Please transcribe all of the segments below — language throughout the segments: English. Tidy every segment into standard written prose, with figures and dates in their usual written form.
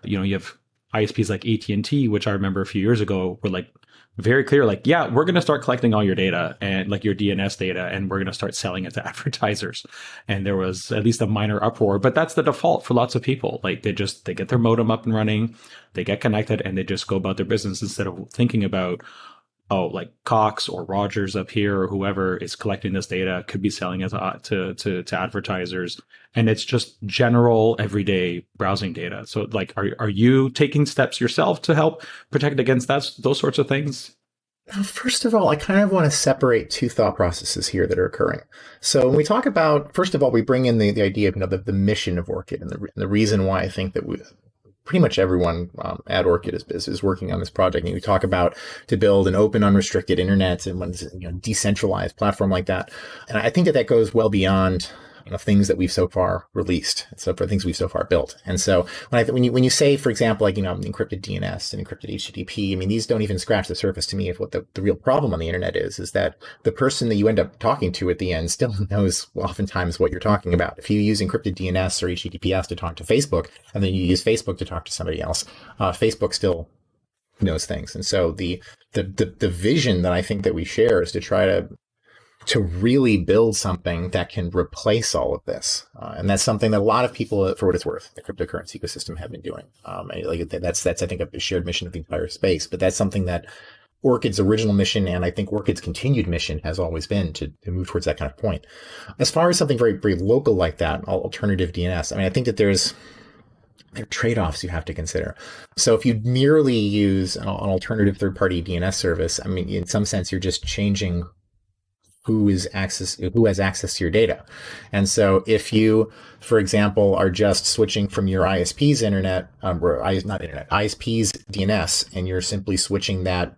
You have ISPs like AT&T, which I remember a few years ago were like very clear, like, yeah, we're going to start collecting all your data and like your DNS data, and we're going to start selling it to advertisers. And there was at least a minor uproar, but that's the default for lots of people. Like they get their modem up and running, they get connected, and they just go about their business instead of thinking about, oh, like Cox or Rogers up here or whoever is collecting this data could be selling it to advertisers. And it's just general everyday browsing data. So like, are you taking steps yourself to help protect against those sorts of things? First of all, I kind of want to separate two thought processes here that are occurring. So when we talk about, first of all, we bring in the idea of the mission of Orchid and the reason why I think that pretty much everyone at Orchid is working on this project. And we talk about to build an open, unrestricted internet and decentralized platform like that. And I think that goes well beyond things that we've so far released, so for things we've so far built. And so when you say, for example, like encrypted DNS and encrypted HTTP, I mean, these don't even scratch the surface to me of what the real problem on the internet is that the person that you end up talking to at the end still knows oftentimes what you're talking about. If you use encrypted DNS or HTTPS to talk to Facebook, and then you use Facebook to talk to somebody else, Facebook still knows things. And so the vision that I think that we share is to try to really build something that can replace all of this. And that's something that a lot of people, for what it's worth, the cryptocurrency ecosystem have been doing. That's I think, a shared mission of the entire space. But that's something that Orchid's original mission, and I think Orchid's continued mission, has always been to move towards that kind of point. As far as something very, very local like that, alternative DNS, I mean, I think that there are trade-offs you have to consider. So if you merely use an alternative third-party DNS service, I mean, in some sense, you're just changing who has access to your data. And so if you, for example, are just switching from your ISP's ISP's DNS, and you're simply switching that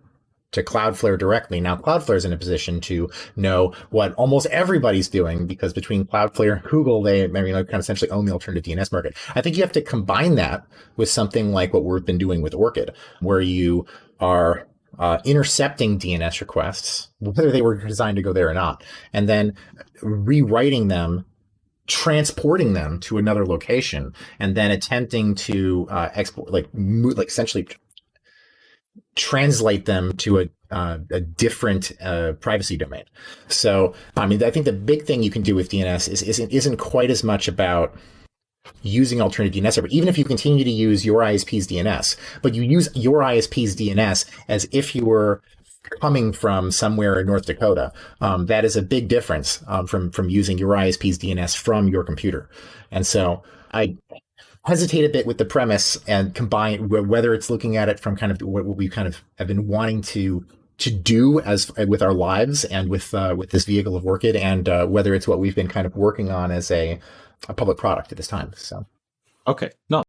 to Cloudflare directly. Now, Cloudflare is in a position to know what almost everybody's doing, because between Cloudflare and Google, they kind of essentially own the alternative DNS market. I think you have to combine that with something like what we've been doing with Orchid, where you are intercepting DNS requests, whether they were designed to go there or not, and then rewriting them, transporting them to another location, and then attempting to export, essentially translate them to a different privacy domain. So, I mean, I think the big thing you can do with DNS isn't quite as much about using alternative DNS server, even if you continue to use your ISP's DNS, but you use your ISP's DNS as if you were coming from somewhere in North Dakota. That is a big difference from using your ISP's DNS from your computer. And so I hesitate a bit with the premise and combine whether it's looking at it from kind of what we kind of have been wanting to do as with our lives and with this vehicle of Orchid, and whether it's what we've been kind of working on as a public product at this time. So, okay, no,